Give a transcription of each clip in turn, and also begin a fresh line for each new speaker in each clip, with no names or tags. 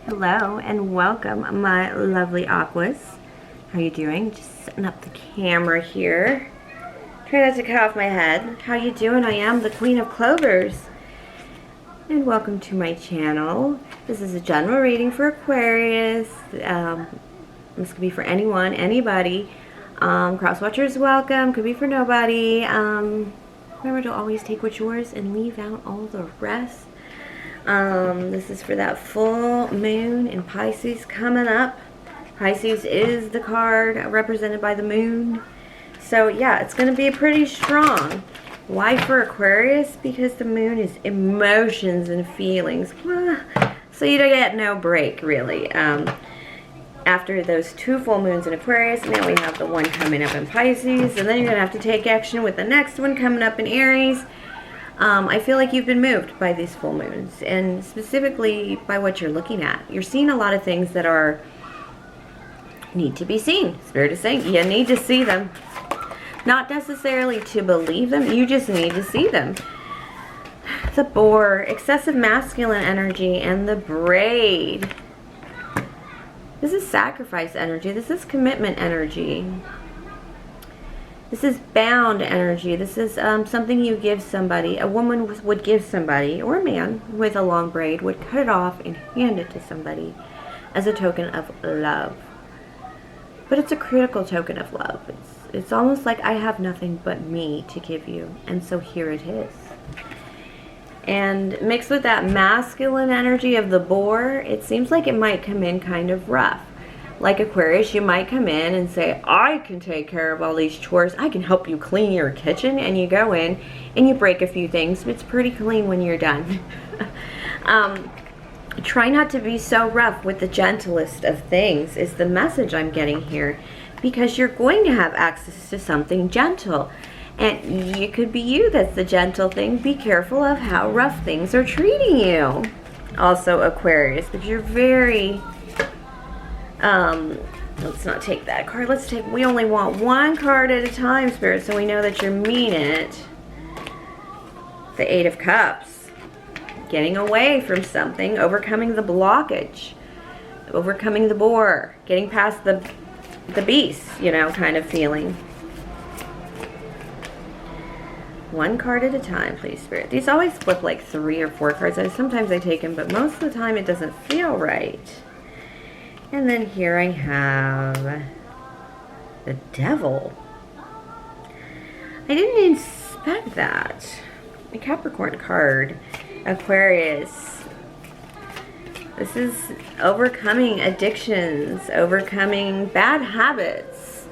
Hello and welcome, my lovely aquas. How you doing? Just setting up the camera here. Try not to cut off my head. How you doing? I am the Queen of Clovers. And welcome to my channel. This is a general reading for Aquarius. This could be for anyone, anybody. Cross-watchers welcome. Could be for nobody. Remember to always take what's yours and leave out all the rest. This is for that full moon in Pisces coming up. Pisces is the card represented by the moon. So yeah, it's going to be pretty strong. Why for Aquarius? Because the moon is emotions and feelings. So you don't get no break really. After those two full moons in Aquarius, now we have the one coming up in Pisces. And then you're going to have to take action with the next one coming up in Aries. I feel like you've been moved by these full moons, and specifically by what you're looking at. You're seeing a lot of things that need to be seen. Spirit is saying you need to see them. Not necessarily to believe them, you just need to see them. The boar, excessive masculine energy, and the braid. This is sacrifice energy. This is commitment energy. This is bound energy. This is something you give somebody. A woman would give somebody, or a man with a long braid would cut it off and hand it to somebody as a token of love. But it's a critical token of love. It's almost like I have nothing but me to give you, and so here it is. And mixed with that masculine energy of the boar, it seems like it might come in kind of rough. Like Aquarius, you might come in and say, I can take care of all these chores. I can help you clean your kitchen. And you go in and you break a few things. But it's pretty clean when you're done. Try not to be so rough with the gentlest of things is the message I'm getting here. Because you're going to have access to something gentle. And it could be you that's the gentle thing. Be careful of how rough things are treating you. Also Aquarius, because you're very... let's not take that card. We only want one card at a time, Spirit, so we know that you mean it. The Eight of Cups. Getting away from something, overcoming the blockage, overcoming the boar, getting past the beast, you know, kind of feeling. One card at a time, please, Spirit. These always flip like 3 or 4 cards. Sometimes I take them, but most of the time it doesn't feel right. And then here I have the Devil. I didn't expect that. A Capricorn card. Aquarius. This is overcoming addictions, overcoming bad habits.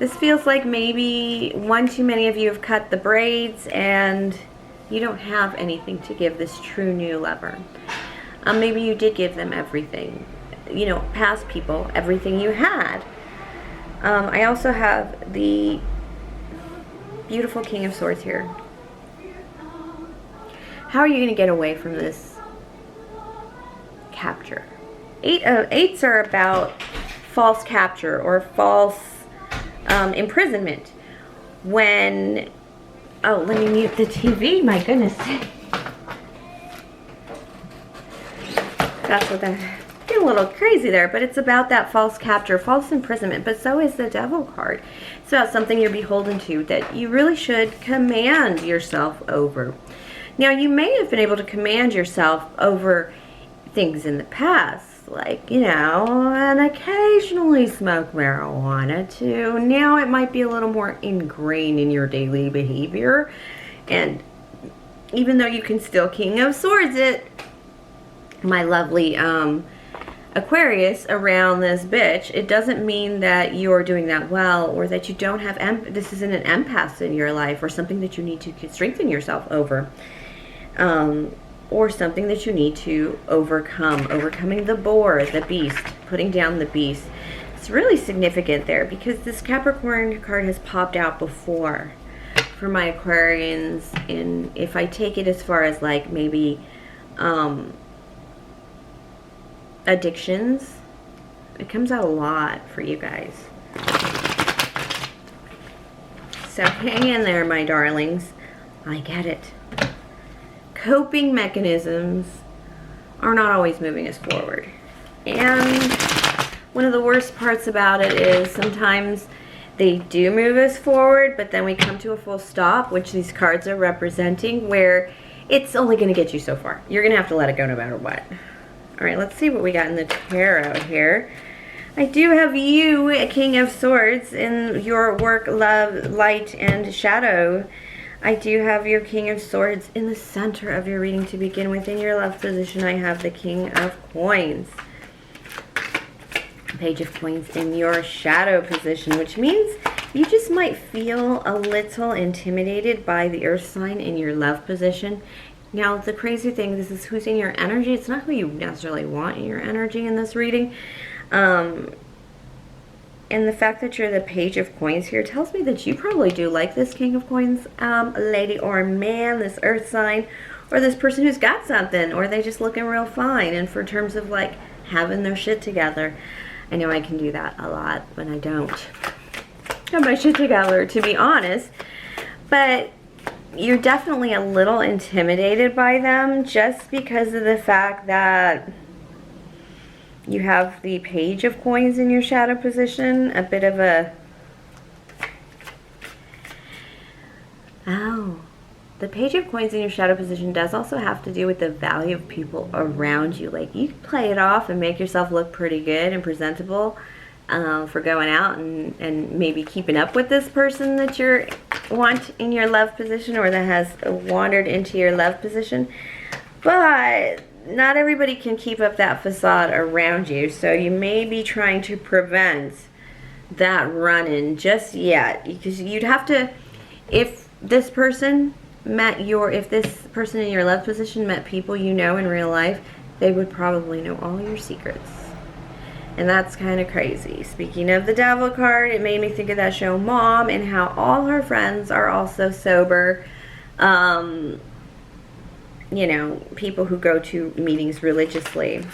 This feels like maybe one too many of you have cut the braids and you don't have anything to give this true new lover. Maybe you did give them everything, you know, past people, everything you had. I also have the beautiful King of Swords here. How are you going to get away from this capture? Eights are about false capture or false imprisonment. When, oh, let me mute the TV, my goodness. That's what that, getting a little crazy there, but it's about that false capture, false imprisonment, but so is the Devil card. It's about something you're beholden to that you really should command yourself over. Now, you may have been able to command yourself over things in the past, like, you know, and occasionally smoke marijuana too. Now it might be a little more ingrained in your daily behavior, and even though you can still King of Swords it, my lovely Aquarius around this bitch, it doesn't mean that you're doing that well or that you don't have this isn't an empath in your life or something that you need to strengthen yourself over, or something that you need to overcoming the boar, the beast, putting down the beast. It's really significant there because this Capricorn card has popped out before for my Aquarians, and if I take it as far as like maybe addictions, it comes out a lot for you guys. So hang in there, my darlings. I get it. coping mechanisms are not always moving us forward. And one of the worst parts about it is sometimes they do move us forward, but then we come to a full stop, which these cards are representing, where it's only going to get you so far. You're going to have to let it go no matter what. All right, let's see what we got in the tarot here. I do have you, a King of Swords, in your work, love, light, and shadow. I do have your King of Swords in the center of your reading to begin with. In your love position, I have the King of Coins. Page of Coins in your shadow position, which means you just might feel a little intimidated by the earth sign in your love position. Now, the crazy thing, this is who's in your energy. It's not who you necessarily want in your energy in this reading. And the fact that you're the Page of Coins here tells me that you probably do like this King of Coins lady or man, this earth sign, or this person who's got something, or they just looking real fine. And for terms of like having their shit together, I know I can do that a lot when I don't have my shit together, to be honest. But you're definitely a little intimidated by them just because of the fact that you have the Page of Coins in your shadow position. A bit of a... Oh. The Page of Coins in your shadow position does also have to do with the value of people around you. Like, you can play it off and make yourself look pretty good and presentable for going out and maybe keeping up with this person that you want in your love position, or that has wandered into your love position. But not everybody can keep up that facade around you, so you may be trying to prevent that run-in just yet, because you'd have to, if this person in your love position met people you know in real life, they would probably know all your secrets. And that's kind of crazy. Speaking of the Devil card, it made me think of that show Mom, and how all her friends are also sober. You know, people who go to meetings religiously.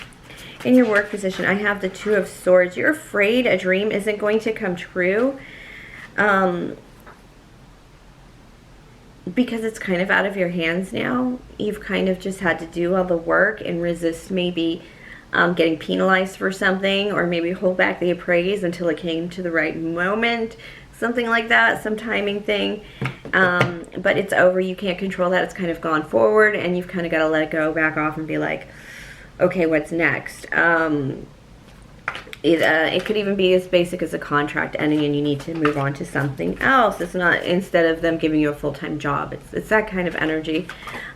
In your work position, I have the Two of Swords. You're afraid a dream isn't going to come true. Because it's kind of out of your hands now. You've kind of just had to do all the work and resist maybe getting penalized for something, or maybe hold back the appraise until it came to the right moment. Something like that, some timing thing. But it's over. You can't control that. It's kind of gone forward, and you've kind of got to let it go, back off, and be like, okay, what's next? It could even be as basic as a contract ending and you need to move on to something else. It's not, instead of them giving you a full-time job. It's that kind of energy.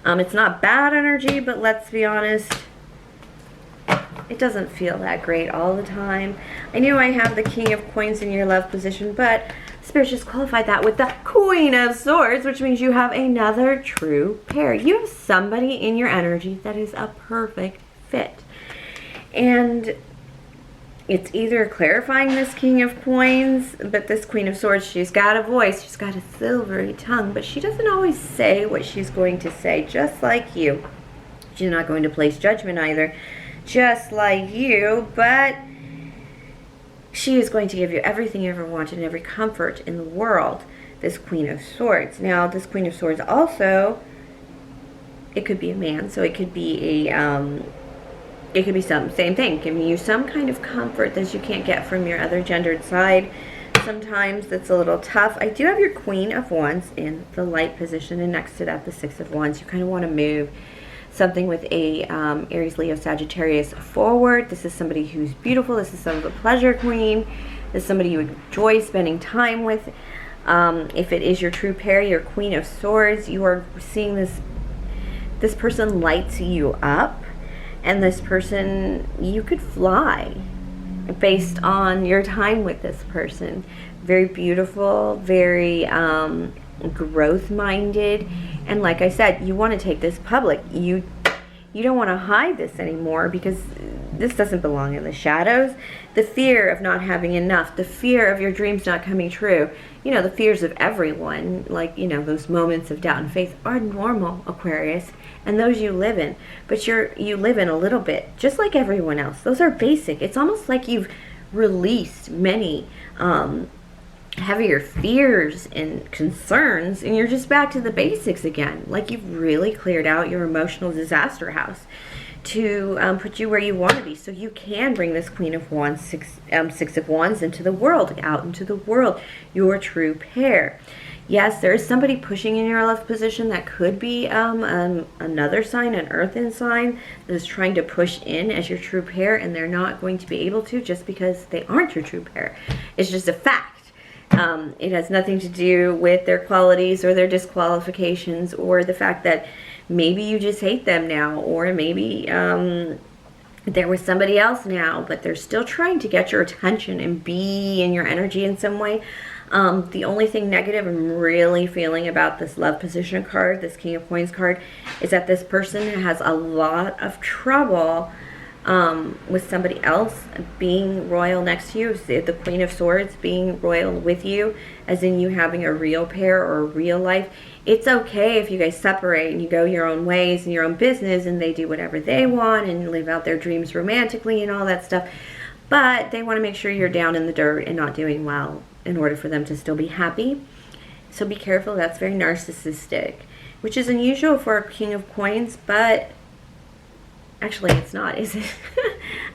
It's not bad energy, but let's be honest, it doesn't feel that great all the time. I knew I have the King of Coins in your love position, but Spirit just qualified that with the Queen of Swords, which means you have another true pair. You have somebody in your energy that is a perfect fit. And it's either clarifying this King of Coins, but this Queen of Swords, she's got a voice, she's got a silvery tongue, but she doesn't always say what she's going to say, just like you. She's not going to place judgment either, just like you, but she is going to give you everything you ever wanted and every comfort in the world, this Queen of Swords. Now, this Queen of Swords also, it could be a man, so it could be a, it could be some same thing, giving you some kind of comfort that you can't get from your other gendered side. Sometimes that's a little tough. I do have your Queen of Wands in the light position, and next to that the Six of Wands. You kind of want to move something with a Aries, Leo, Sagittarius forward. This is somebody who's beautiful. This is some of the pleasure queen. This is somebody you enjoy spending time with. If it is your true pair, your Queen of Swords, you are seeing this person lights you up. And this person, you could fly based on your time with this person. Very beautiful, very growth-minded. And like I said, you want to take this public. You don't want to hide this anymore, because this doesn't belong in the shadows. The fear of not having enough, the fear of your dreams not coming true, you know, the fears of everyone, like, you know, those moments of doubt and faith are normal, Aquarius, and those you live in. But you live in a little bit, just like everyone else. Those are basic. It's almost like you've released many heavier fears and concerns, and you're just back to the basics again. Like you've really cleared out your emotional disaster house to put you where you want to be, so you can bring this Queen of Wands, Six of Wands into the world, out into the world, your true pair. Yes, there is somebody pushing in your love position that could be another sign, an earthen sign, that is trying to push in as your true pair, and they're not going to be able to just because they aren't your true pair. It's just a fact. It has nothing to do with their qualities or their disqualifications or the fact that maybe you just hate them now, or maybe there was somebody else now, but they're still trying to get your attention and be in your energy in some way. The only thing negative I'm really feeling about this love position card, this King of Coins card, is that this person has a lot of trouble with somebody else being royal next to you. The Queen of Swords being royal with you, as in you having a real pair or a real life. It's okay if you guys separate and you go your own ways and your own business, and they do whatever they want and live out their dreams romantically and all that stuff. But they want to make sure you're down in the dirt and not doing well in order for them to still be happy. So be careful. That's very narcissistic, which is unusual for a King of Coins, but actually it's not, is it?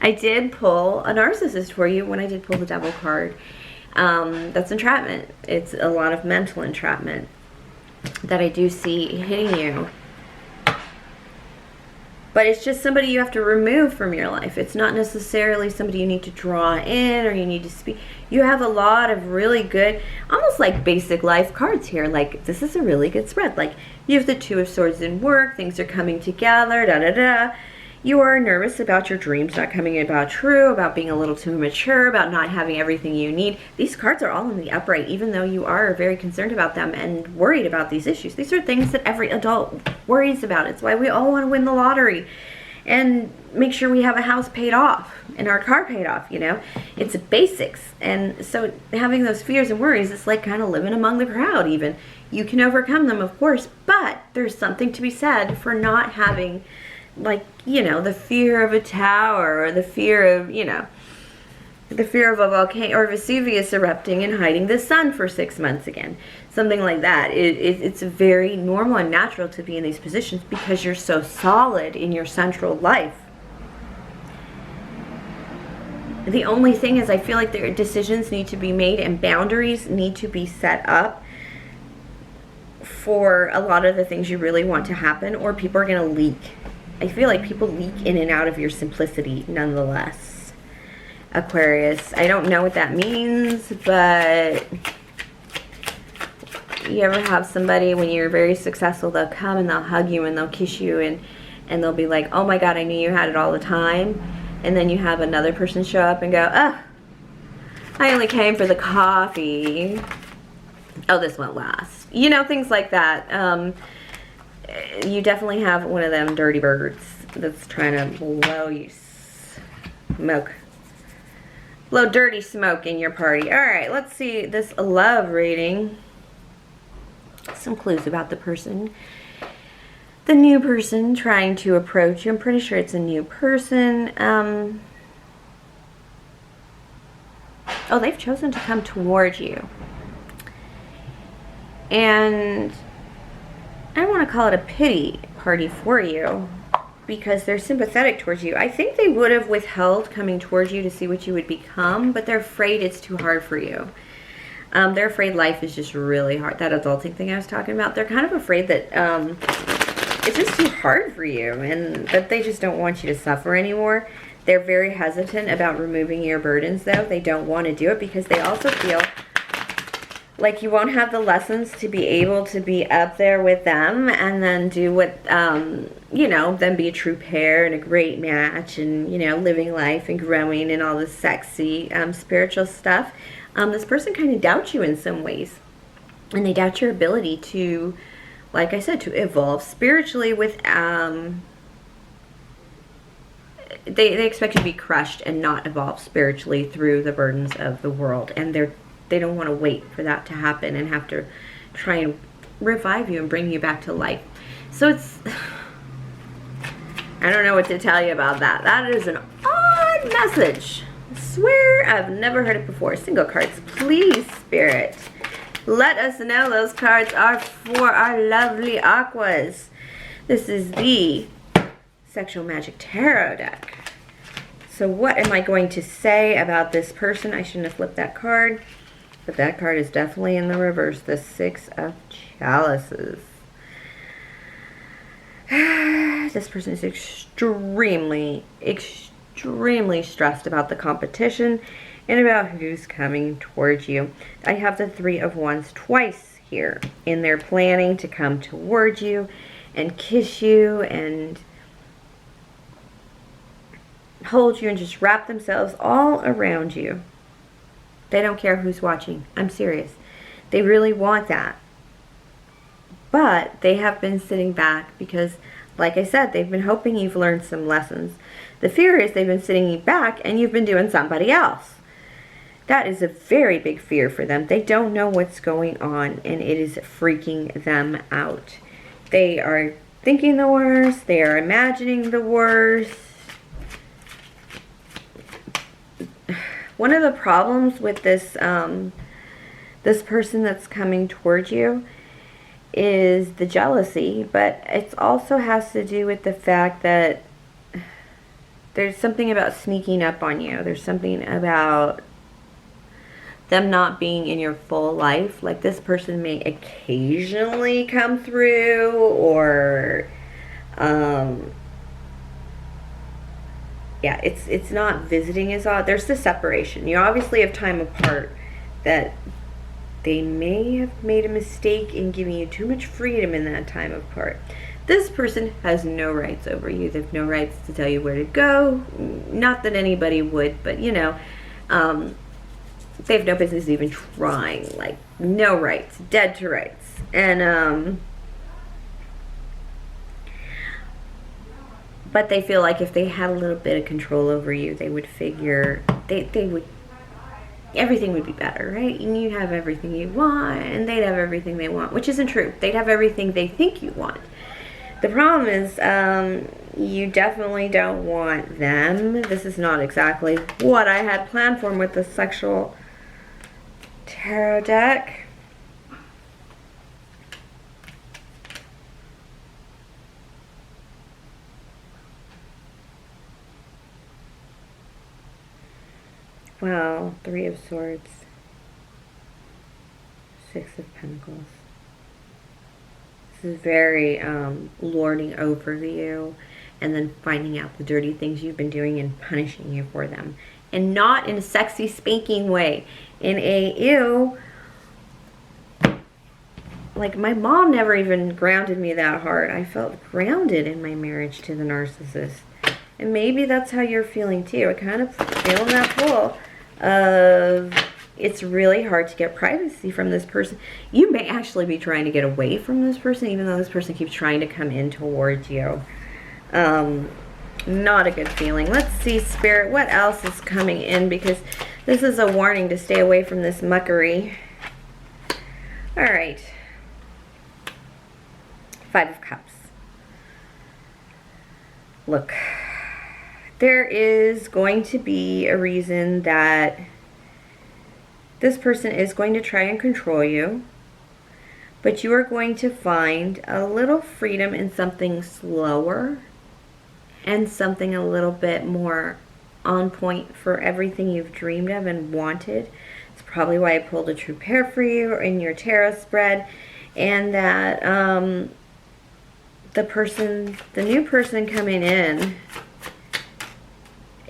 I did pull a narcissist for you when I did pull the Devil card. That's entrapment. It's a lot of mental entrapment that I do see hitting you. But it's just somebody you have to remove from your life. It's not necessarily somebody you need to draw in or you need to speak. You have a lot of really good, almost like basic life cards here. Like, this is a really good spread. Like, you have the Two of Swords in work. Things are coming together. Da-da-da. You are nervous about your dreams not coming about true, about being a little too mature, about not having everything you need. These cards are all in the upright, even though you are very concerned about them and worried about these issues. These are things that every adult worries about. It's why we all want to win the lottery and make sure we have a house paid off and our car paid off, you know. It's basics. And so having those fears and worries, it's like kind of living among the crowd even. You can overcome them, of course, but there's something to be said for not having, like, you know, the fear of a tower or the fear of, you know, the fear of a volcano or Vesuvius erupting and hiding the sun for 6 months again. Something like that. It's very normal and natural to be in these positions because you're so solid in your central life. The only thing is I feel like there are decisions need to be made and boundaries need to be set up for a lot of the things you really want to happen, or people are going to leak. I feel like people leak in and out of your simplicity nonetheless. Aquarius, I don't know what that means, but you ever have somebody when you're very successful, they'll come and they'll hug you and they'll kiss you and they'll be like, oh my God, I knew you had it all the time. And then you have another person show up and go, oh, I only came for the coffee. Oh, this won't last. You know, things like that. You definitely have one of them dirty birds that's trying to blow you smoke. Blow dirty smoke in your party. Alright, let's see this love reading. Some clues about the person. The new person trying to approach you. I'm pretty sure it's a new person. Oh, they've chosen to come toward you. And I don't want to call it a pity party for you because they're sympathetic towards you. I think they would have withheld coming towards you to see what you would become, but they're afraid it's too hard for you. They're afraid life is just really hard. That adulting thing I was talking about, they're kind of afraid that it's just too hard for you and that they just don't want you to suffer anymore. They're very hesitant about removing your burdens, though. They don't want to do it because they also feel like you won't have the lessons to be able to be up there with them and then do what, you know, then be a true pair and a great match and, you know, living life and growing and all this sexy spiritual stuff. This person kind of doubts you in some ways. And they doubt your ability to, like I said, to evolve spiritually with, they expect you to be crushed and not evolve spiritually through the burdens of the world. And they don't want to wait for that to happen and have to try and revive you and bring you back to life. So it's, I don't know what to tell you about that. That is an odd message. I swear I've never heard it before. Single cards, please, Spirit. Let us know those cards are for our lovely Aquas. This is the Sexual Magic Tarot deck. So what am I going to say about this person? I shouldn't have flipped that card, but that card is definitely in the reverse. The Six of Chalices. This person is extremely stressed about the competition and about who's coming towards you. I have the Three of Wands twice here, and they're planning to come towards you and kiss you and hold you and just wrap themselves all around you. They don't care who's watching. I'm serious. They really want that. But they have been sitting back because, like I said, they've been hoping you've learned some lessons. The fear is they've been sitting back and you've been doing somebody else. That is a very big fear for them. They don't know what's going on, and it is freaking them out. They are thinking the worst. They are imagining the worst. One of the problems with this this person that's coming towards you is the jealousy, but it also has to do with the fact that there's something about sneaking up on you. There's something about them not being in your full life. Like, this person may occasionally come through, or yeah, it's not visiting as odd. There's the separation. You obviously have time apart, that they may have made a mistake in giving you too much freedom in that time apart. This person has no rights over you. They have no rights to tell you where to go. Not that anybody would, but you know, they have no business even trying. Like, no rights, dead to rights. And but they feel like if they had a little bit of control over you, they would figure they would, everything would be better, right? And you have everything you want, and they'd have everything they want, which isn't true. They'd have everything they think you want. The problem is, you definitely don't want them. This is not exactly what I had planned for them with the Sexual Tarot deck. Wow, Three of Swords, Six of Pentacles. This is very lording over you, and then finding out the dirty things you've been doing and punishing you for them. And not in a sexy, spanking way. In a, ew, like, my mom never even grounded me that hard. I felt grounded in my marriage to the narcissist. And maybe that's how you're feeling too. I kind of feel in that pull of, it's really hard to get privacy from this person. You may actually be trying to get away from this person, even though this person keeps trying to come in towards you. Not a good feeling. Let's see, Spirit, what else is coming in, because this is a warning to stay away from this muckery. All right. Five of Cups. Look, there is going to be a reason that this person is going to try and control you, but you are going to find a little freedom in something slower and something a little bit more on point for everything you've dreamed of and wanted. It's probably why I pulled a true pair for you in your tarot spread, and that the new person coming in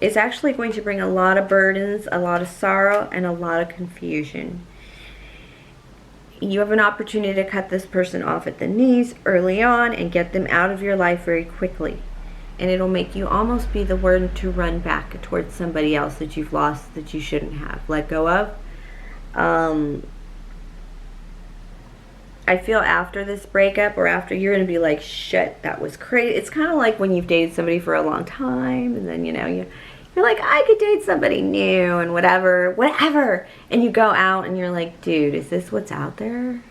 is actually going to bring a lot of burdens, a lot of sorrow, and a lot of confusion. You have an opportunity to cut this person off at the knees early on and get them out of your life very quickly. And it'll make you almost be the one to run back towards somebody else that you've lost, that you shouldn't have let go of. I feel after this breakup, or after, you're going to be like, shit, that was crazy. It's kind of like when you've dated somebody for a long time, and then, you know, you're like, I could date somebody new and whatever. And you go out and you're like, dude, is this what's out there?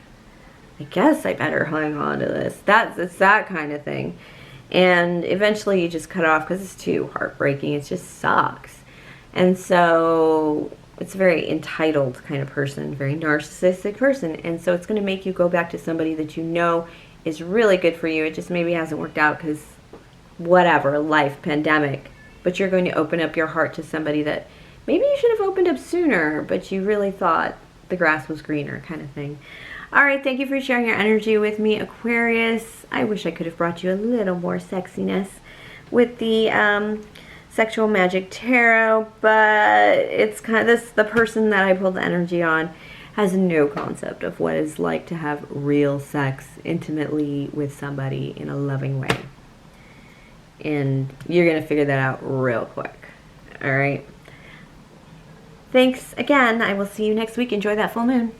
I guess I better hang on to this. It's that kind of thing. And eventually you just cut it off because it's too heartbreaking. It just sucks. And so it's a very entitled kind of person, very narcissistic person. And so it's going to make you go back to somebody that you know is really good for you. It just maybe hasn't worked out because whatever, life, pandemic. But you're going to open up your heart to somebody that maybe you should have opened up sooner, but you really thought the grass was greener kind of thing. All right, thank you for sharing your energy with me, Aquarius. I wish I could have brought you a little more sexiness with the Sexual Magic Tarot, but it's kind of this, the person that I pulled the energy on has no concept of what it's like to have real sex intimately with somebody in a loving way. And you're going to figure that out real quick. All right. Thanks again. I will see you next week. Enjoy that full moon.